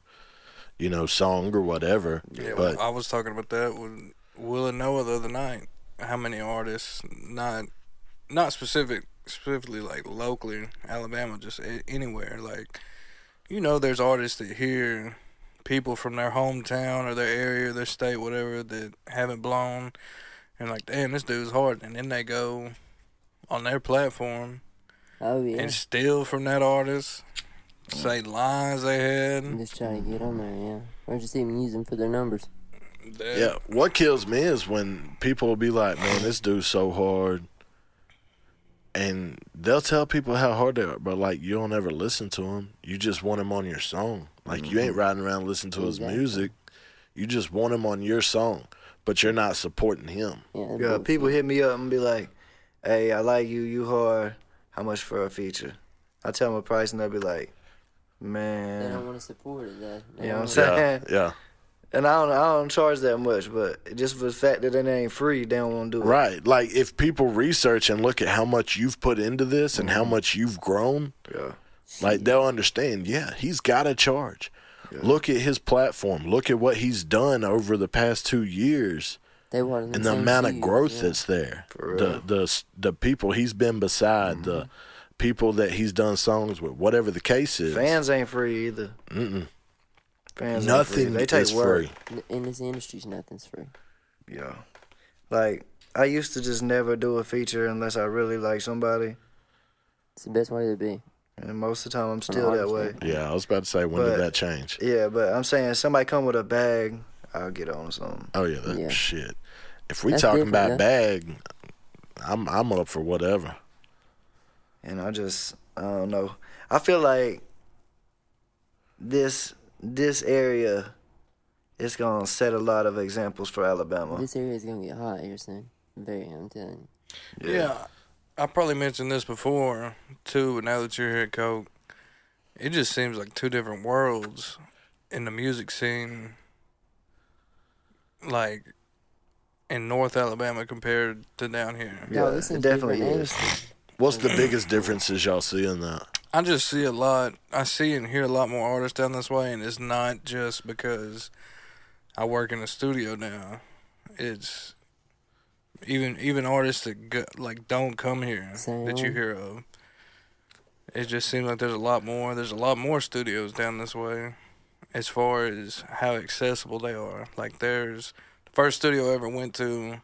song or whatever. Yeah, But I was talking about that with Will and Noah the other night. How many artists, not specifically like locally, Alabama, just anywhere. Like, there's artists that hear people from their hometown or their area, their state, whatever, that haven't blown, and like, damn, this dude's hard. And then they go on their platform Oh, yeah. and steal from that artist, say lines they had. And just try to get on there, yeah. Or just even use them for their numbers. yeah, what kills me is when people will be like, man, this dude's so hard. And they'll tell people how hard they are, but like, you don't ever listen to him. You just want him on your song. Like, you ain't riding around listening to his Exactly. music. You just want him on your song, but you're not supporting him. Yeah, Yeah, people hit me up and be like, hey, I like you, you hard. How much for a feature? I tell them a price and they'll be like, They man. don't want to support it, though. They You know what I'm don't saying? Yeah. And I don't charge that much, but just for the fact that it ain't free, they don't want to do it. Right. Like, if people research and look at how much you've put into this and how much you've grown, Yeah. like, they'll understand, yeah, he's got to charge. Yeah. Look at his platform. Look at what he's done over the past 2 years They want them and the same amount of shoes, growth yeah. that's there. For real. The people he's been beside, the people that he's done songs with, whatever the case is. Fans ain't free either. Mm-mm. Fans Nothing ain't free. They take is work. free. In this industry, nothing's free. Yeah. Like, I used to just never do a feature unless I really like somebody. It's the best way to be. And most of the time, I'm still that way. Yeah, I was about to say, when But- did that change? Yeah, but I'm saying if somebody come with a bag, I'll get on something. Oh, yeah, that Yeah. shit. If we That's talking different, about bag, I'm up for whatever. And I don't know. I feel like this area is gonna set a lot of examples for Alabama. This area is going to get hot here soon. I'm telling you. Yeah, I probably mentioned this before too, but now that you're here at Coke, it just seems like two different worlds in the music scene, like in North Alabama compared to down here. Yeah, this it is definitely different. is. And What's the biggest differences y'all see in that? I just see a lot. I see and hear a lot more artists down this way, and it's not just because I work in a studio now. It's even artists that don't come here that you hear of. It just seems like there's a lot more. There's a lot more studios down this way, as far as how accessible they are. Like the first studio I ever went to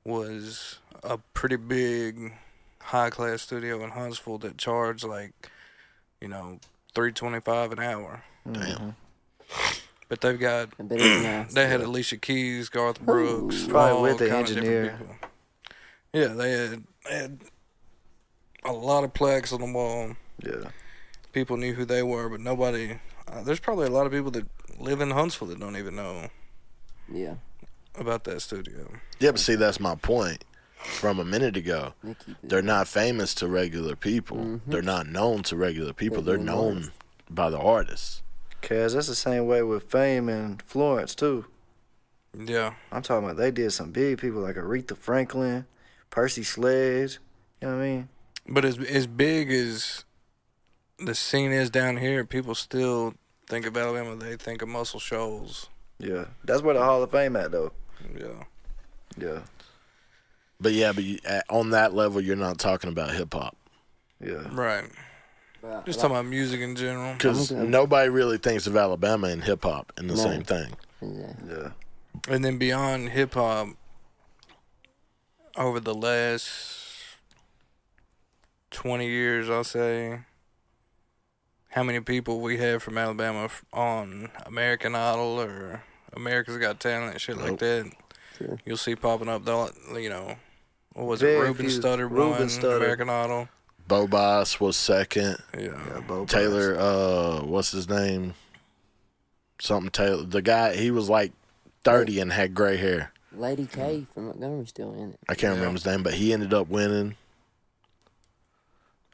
was a pretty big, high-class studio in Huntsville that charged $3.25 an hour. Damn. But they've got they had Alicia Keys, Garth Brooks, Probably all with the kind of different engineer. people. Yeah, they had a lot of plaques on the wall. Yeah. People knew who they were, but nobody. There's probably a lot of people that live in Huntsville that don't even know Yeah. about that studio. Yeah, but see, that's my point from a minute ago. They're not famous to regular people. Mm-hmm. They're not known to regular people. They're known by the artists. Cause that's the same way with Fame and Florence too. Yeah. I'm talking about they did some big people like Aretha Franklin, Percy Sledge. You know what I mean? But as big as the scene is down here, people still think of Alabama. They think of Muscle Shoals. Yeah, that's where the Hall of Fame at though. Yeah. Yeah, But on that level, you're not talking about hip hop. yeah. Right. Just talking about music in general. Because nobody really thinks of Alabama and hip hop in the same thing. Yeah. And then beyond hip hop, over the last 20 years, I'll say, how many people we have from Alabama on American Idol or America's Got Talent, shit like that. Sure. You'll see popping up, what was it, Very Ruben few. Studdard Ruben won Studdard. American Idol. Bo Bice was second. Yeah. Bo Taylor, what's his name? Something Taylor. The guy, he was like 30 and had gray hair. Lady K from Montgomery's still in it. I can't remember his name, but he ended up winning.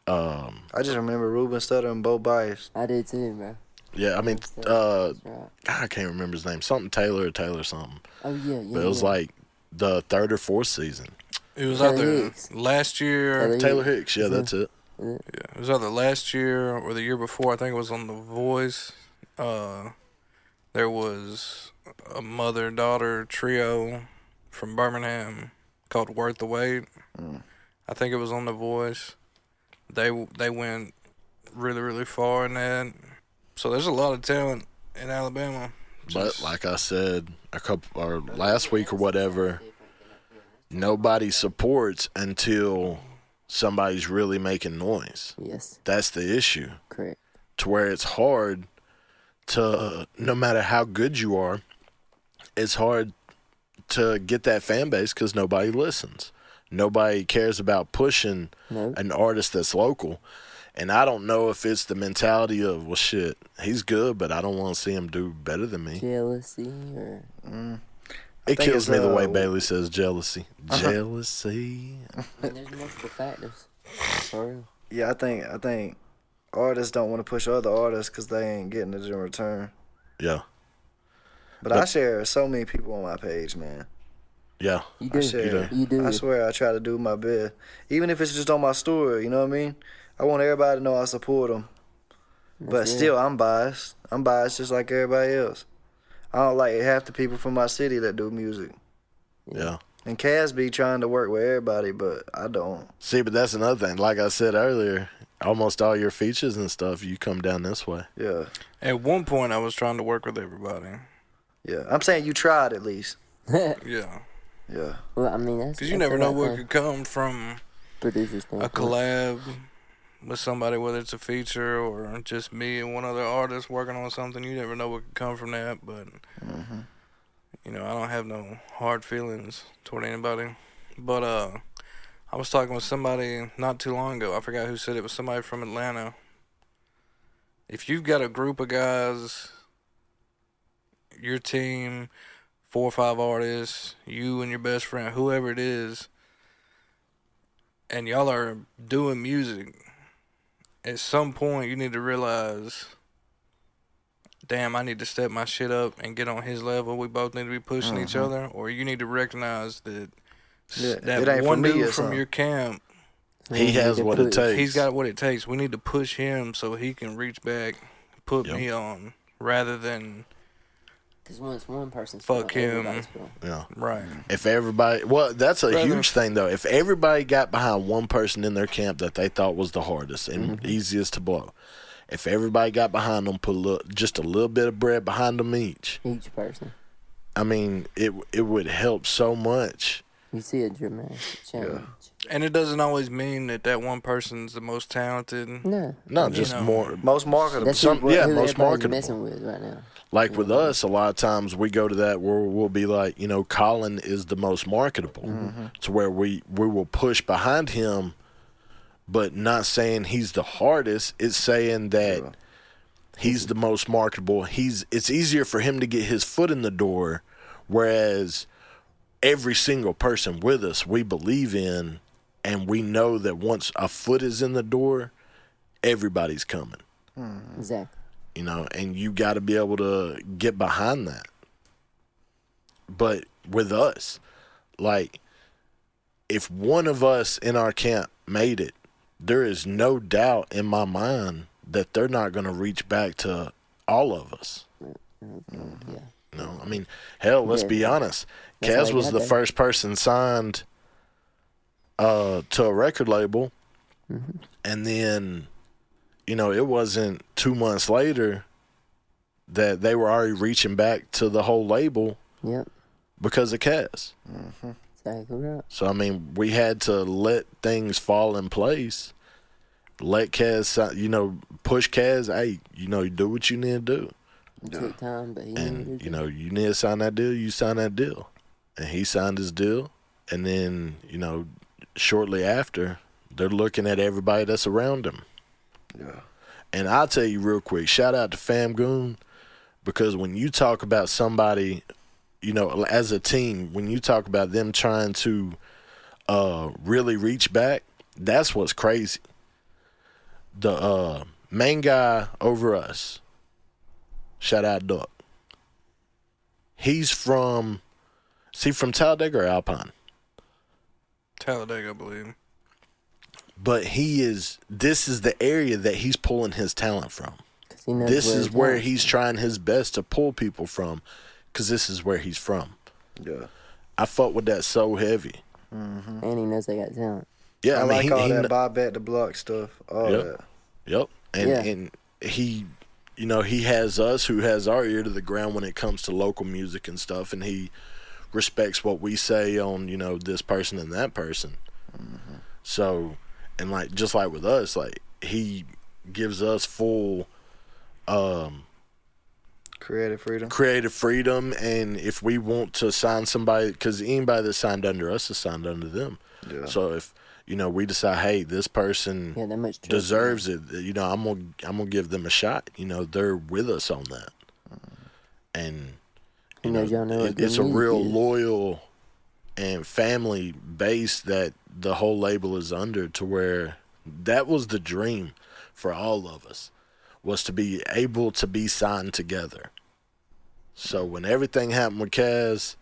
I just remember Ruben Studdard and Bo Bice. I did too, bro. Yeah, I mean, That's right. I can't remember his name. Something Taylor something. Oh yeah. But it was like the third or fourth season. It was Taylor either Hicks. last year. Taylor Hicks, yeah, that's it. Yeah, it was either last year or the year before. I think it was on The Voice. There was a mother-daughter trio from Birmingham called Worth the Wait. I think it was on The Voice. They went really, really far in that. So there's a lot of talent in Alabama. But like I said last week or whatever, nobody supports until somebody's really making noise. Yes. That's the issue. Correct. To where it's hard to, no matter how good you are, it's hard to get that fan base because nobody listens. Nobody cares about pushing an artist that's local. And I don't know if it's the mentality of, well, shit, he's good, but I don't want to see him do better than me. Jealousy or It kills me the way Bailey says jealousy. Jealousy. I mean, there's multiple factors. For real. Yeah, I think artists don't want to push other artists because they ain't getting it in return. Yeah. But I share so many people on my page, man. Yeah. You do. I share. You do. I swear I try to do my best. Even if it's just on my story, you know what I mean? I want everybody to know I support them. But still, I'm biased. I'm biased just like everybody else. I don't like half the people from my city that do music. Yeah. And Cass be trying to work with everybody, but I don't. See, but that's another thing. Like I said earlier, almost all your features and stuff, you come down this way. Yeah. At one point, I was trying to work with everybody. Yeah. I'm saying you tried at least. Yeah. Yeah. Well, I mean, that's Because you never know what could come from producers a collab with somebody, whether it's a feature or just me and one other artist working on something. You never know what could come from that. But, I don't have no hard feelings toward anybody. But I was talking with somebody not too long ago. I forgot who said it. It was somebody from Atlanta. If you've got a group of guys, your team, 4 or 5 artists, you and your best friend, whoever it is, and y'all are doing music, at some point you need to realize, damn, I need to step my shit up and get on his level. We both need to be pushing each other. Or you need to recognize that it that ain't one for me dude or from something. your camp He has what it takes. He's got what it takes. We need to push him so he can reach back, put me on, rather than Because once one person's fuck him. Yeah. Right. If everybody, well, that's a huge thing though. If everybody got behind one person in their camp that they thought was the hardest and easiest to blow, if everybody got behind them, put just a little bit of bread behind them each person. I mean, it would help so much. You see a dramatic change. Yeah. And it doesn't always mean that one person's the most talented. No, just more most marketable. That's who most marketable. Messing with right now. Like with us, a lot of times we go to that where we'll be like, Colin is the most marketable, to where we will push behind him, but not saying he's the hardest. It's saying that he's the most marketable. It's easier for him to get his foot in the door, whereas every single person with us we believe in, and we know that once a foot is in the door, everybody's coming. Exactly. And you got to be able to get behind that. But with us, like, if one of us in our camp made it, there is no doubt in my mind that they're not going to reach back to all of us. Yeah. No, I mean, hell, let's be honest. Kaz was the first person signed to a record label, and then, it wasn't 2 months later that they were already reaching back to the whole label because of Kaz. Exactly right. So, I mean, we had to let things fall in place, let Kaz, push Kaz, hey, you do what you need to do. It took time, but and, you need to sign that deal, you sign that deal. And he signed his deal, and then, shortly after, they're looking at everybody that's around him. Yeah. And I'll tell you real quick, shout out to Fam Goon, because when you talk about somebody, as a team, when you talk about them trying to really reach back, that's what's crazy. The main guy over us, shout out Duck. He's from Talladega or Alpine? Talladega, I believe. But this is the area that he's pulling his talent from. This is where he's trying his best to pull people from, because this is where he's from. Yeah. I fuck with that so heavy. And he knows they got talent. Yeah, I like all that buy back the block stuff. All that. Yep. And he, he has us who has our ear to the ground when it comes to local music and stuff, and he respects what we say on, this person and that person. So, and just like with us, he gives us full creative freedom, and if we want to sign somebody, because anybody that's signed under us is signed under them. Yeah. So if we decide, hey, this person deserves it, I'm gonna give them a shot. They're with us on that, and it's a real loyal and family base that the whole label is under, to where that was the dream for all of us, was to be able to be signed together. So when everything happened with Kaz,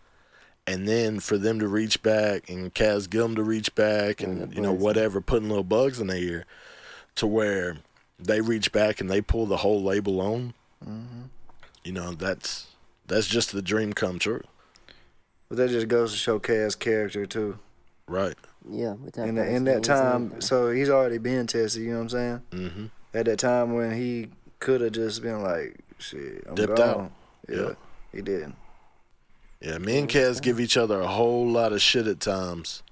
and then for them to reach back and Kaz Gillum to reach back and, whatever, putting little bugs in their ear, to where they reach back and they pull the whole label on, that's just the dream come true. But that just goes to show Kaz's character, too. Right. Yeah. In that time, so he's already been tested, you know what I'm saying? Mm-hmm. At that time when he could have just been like, shit, I'm dipped gone. out. Yeah, he didn't. Yeah, me and Kaz give each other a whole lot of shit at times.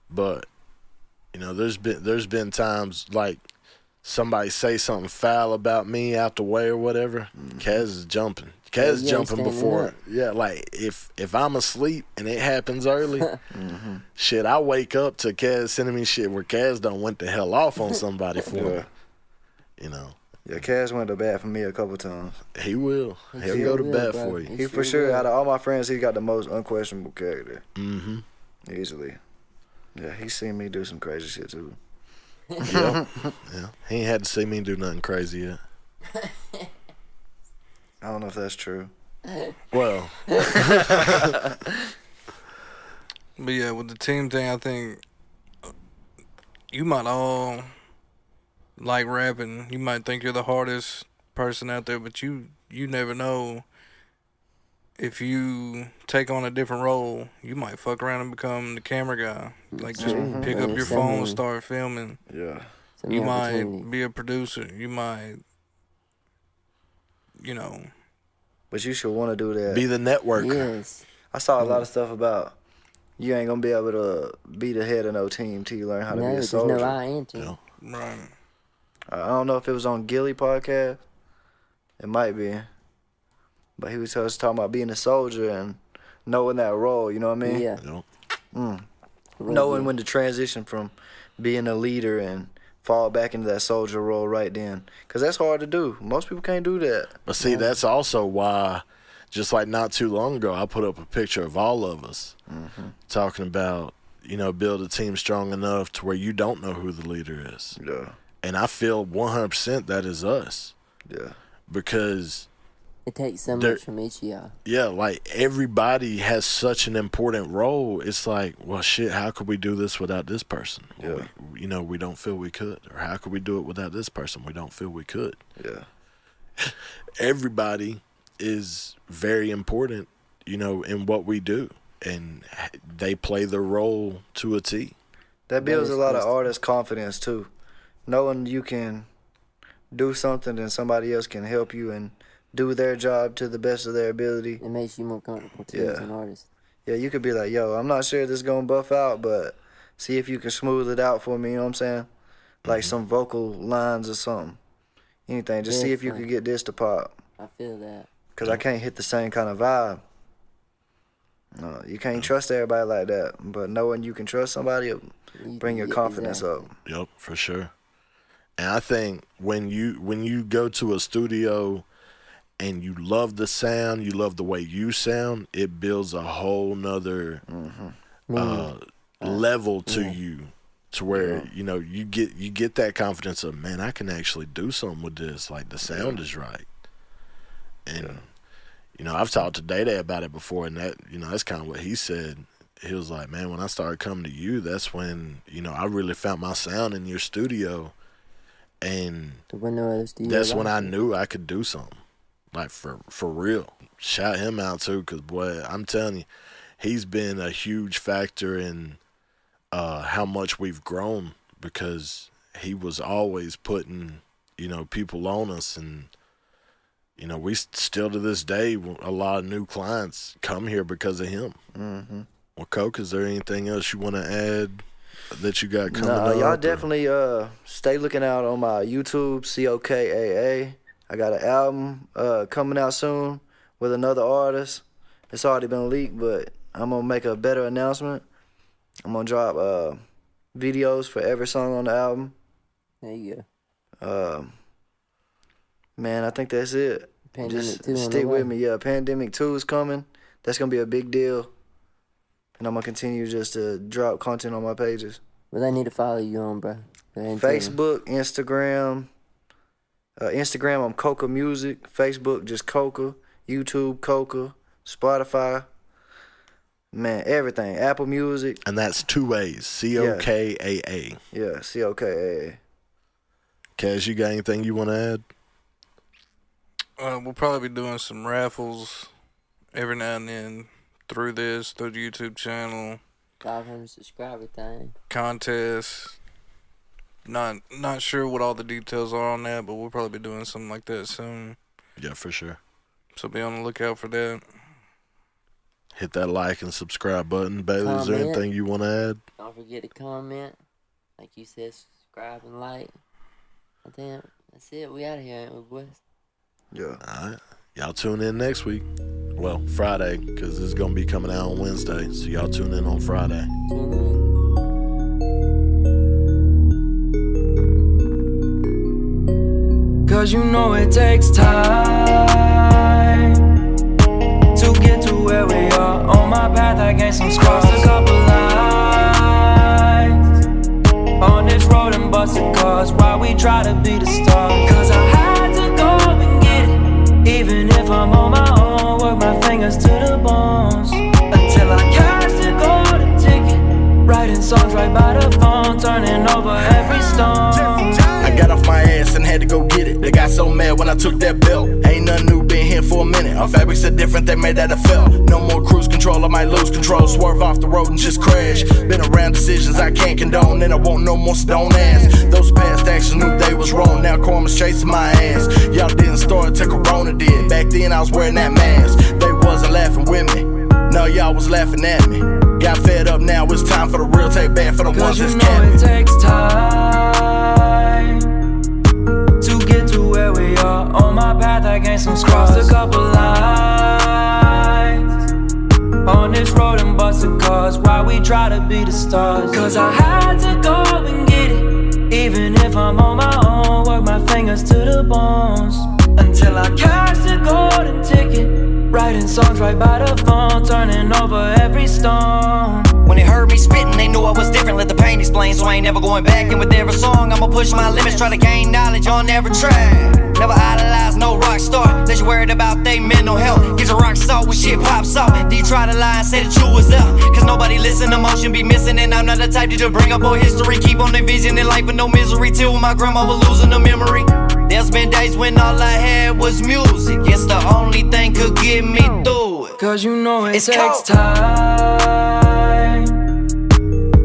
But, there's been times like somebody say something foul about me out the way or whatever, Kaz is jumping. Kaz jumping before. Yeah, if I'm asleep and it happens early, shit, I wake up to Kaz sending me shit where Kaz done went the hell off on somebody for it. Yeah, Kaz went to bat for me a couple times. He will. He'll go to bat for you. He for sure, out of all my friends, he got the most unquestionable character. Mm-hmm. Easily. Yeah, he's seen me do some crazy shit, too. Yeah. He ain't had to see me do nothing crazy yet. I don't know if that's true. Well. But yeah, with the team thing, I think you might all like rapping. You might think you're the hardest person out there, but you never know. If you take on a different role, you might fuck around and become the camera guy. Like, just pick up your phone, start filming. Yeah. You might be a producer. You might, you know. But you should want to do that. Be the networker. Yes. I saw a lot of stuff about you ain't going to be able to be the head of no team till you learn how to be a soldier. No, I ain't. Yeah. Right. I don't know if it was on Gilly podcast. It might be. But he was talking about being a soldier and knowing that role, you know what I mean? Yeah. Knowing when to transition from being a leader and fall back into that soldier role right then. Because that's hard to do. Most people can't do that. But see, that's also why, just like not too long ago, I put up a picture of all of us talking about, you know, build a team strong enough to where you don't know who the leader is. Yeah. And I feel 100% that is us. Yeah. Because it takes so much from each of y'all. Yeah, like everybody has such an important role. It's like, well, shit, how could we do this without this person? Well, we don't feel we could. Or how could we do it without this person? We don't feel we could. Yeah. Everybody is very important, you know, in what we do. And they play their role to a T. That builds a lot of artists' confidence, too. Knowing you can do something and somebody else can help you and do their job to the best of their ability. It makes you more comfortable too as an artist. Yeah, you could be like, yo, I'm not sure this is going to buff out, but see if you can smooth it out for me, you know what I'm saying? Like some vocal lines or something. Anything. Just see if you could get this to pop. I feel that. Because I can't hit the same kind of vibe. No, you can't trust everybody like that. But knowing you can trust somebody will bring your confidence up. Yep, for sure. And I think when you go to a studio and you love the sound, you love the way you sound, it builds a whole nother level to you, to where you know you get that confidence of, man, I can actually do something with this. Like the sound is right, and you know I've talked to Day about it before, and that that's kind of what he said. He was like, man, when I started coming to you, that's when I really found my sound in your studio, and that's when I knew I could do something. Like, for real. Shout him out, too, because, boy, I'm telling you, he's been a huge factor in how much we've grown, because he was always putting, people on us. And, we still to this day, a lot of new clients come here because of him. Mm-hmm. Well, Coke, is there anything else you want to add that you got coming up? Y'all definitely stay looking out on my YouTube, Cokaa. I got an album coming out soon with another artist. It's already been leaked, but I'm going to make a better announcement. I'm going to drop videos for every song on the album. There you go. Man, I think that's it. Pandemic 2 stick with me. Yeah, Pandemic 2 is coming. That's going to be a big deal. And I'm going to continue just to drop content on my pages. Well, they need to follow you on, bro. Facebook, Instagram. Instagram, I'm Cokaa Music. Facebook, just Cokaa. YouTube, Cokaa. Spotify. Man, everything. Apple Music. And that's 2 A's. Cokaa. Yeah, Cokaa. Kaz, you got anything you want to add? We'll probably be doing some raffles every now and then through the YouTube channel. 500 subscriber thing. Contests. Not sure what all the details are on that, but we'll probably be doing something like that soon. Yeah, for sure. So be on the lookout for that. Hit that like and subscribe button. Bailey, is there anything you want to add? Don't forget to comment. Like you said, subscribe and like. I think that's it. We out of here, ain't we, boys? Yeah. All right. Y'all tune in next week. Well, Friday, because it's going to be coming out on Wednesday. So y'all tune in on Friday. Tune in. Cause you know it takes time to get to where we are. On my path I gained some scars, a couple lines on this road and busted cars while we try to be the stars. Cause I had to go and get it, even if I'm on my own. Work my fingers to the bones until I cash the golden ticket right in Writing songs right by the phone, turning over every stone. I got off my ass and had to go get it. They got so mad when I took that belt. Ain't nothing new, been here for a minute. Our fabrics are different, they made that a felt. No more cruise control, I might lose control. Swerve off the road and just crash. Been around decisions I can't condone, and I want no more stone ass. Those past actions knew they was wrong, now karma's chasing my ass. Y'all didn't start till Corona did. Back then I was wearing that mask. They wasn't laughing with me, no, y'all was laughing at me. Got fed up, now it's time for the real, take back for the ones that's capping. It takes time to get to where we are. On my path I gained some scars. Crossed a couple lines on this road and busted cars while we try to be the stars. Cause I had to go and get it, even if I'm on my own. Work my fingers to the bones until I cash the golden ticket. Writing songs right by the phone, turning over every stone. When they heard me spitting, they knew I was different, let the pain explain. So I ain't never going back, and with every song I'ma push my limits, try to gain knowledge on every track. Never idolize no rock star, that you worried about they mental health. Get your rock salt when shit pops off. Do you try to lie and say that you was up? Cause nobody listen, emotion be missing. And I'm not the type to just bring up old history. Keep on their vision in life with no misery. Till my grandma was losing her memory. There's been days when all I had was music. It's the only thing could get me through it. Cause you know it It's takes cold. time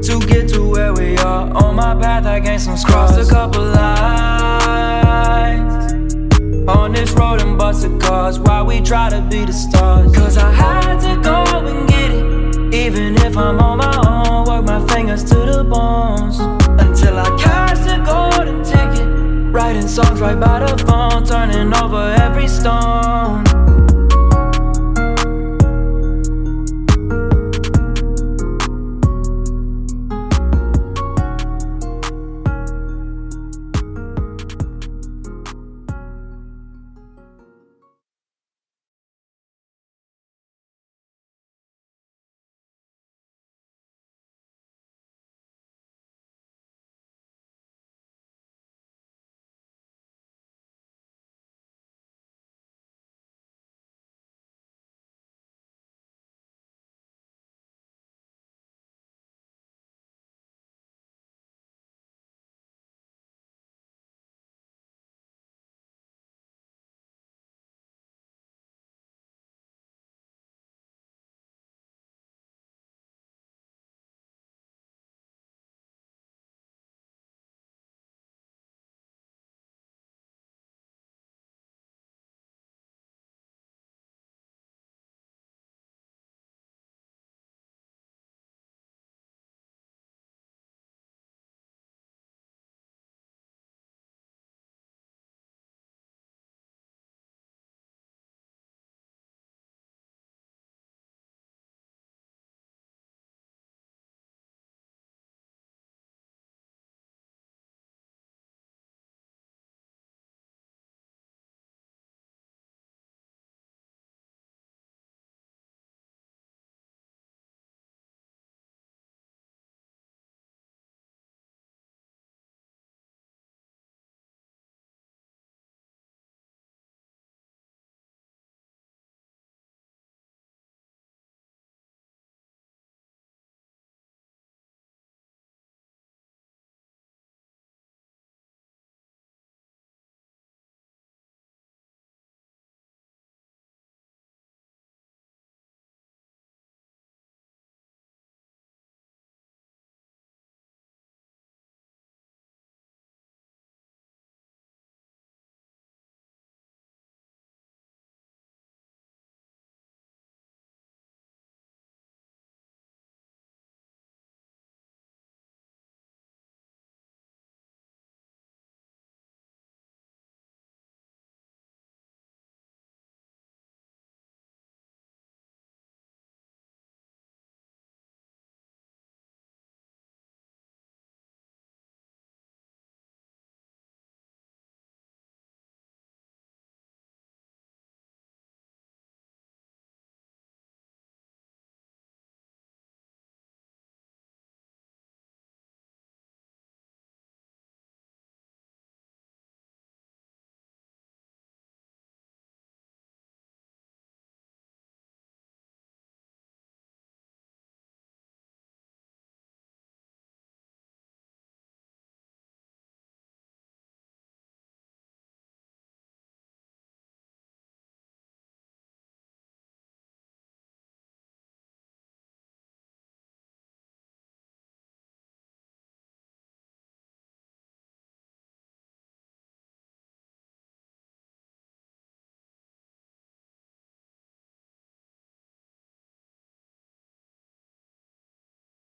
to get to where we are. On my path I gained some scars. Crossed a couple lines on this road and busted cars while we try to be the stars. Cause I had to go and get it, even if I'm on my own. Work my fingers to the bones until I cash the golden ticket. Writing songs right by the phone, turning over every stone.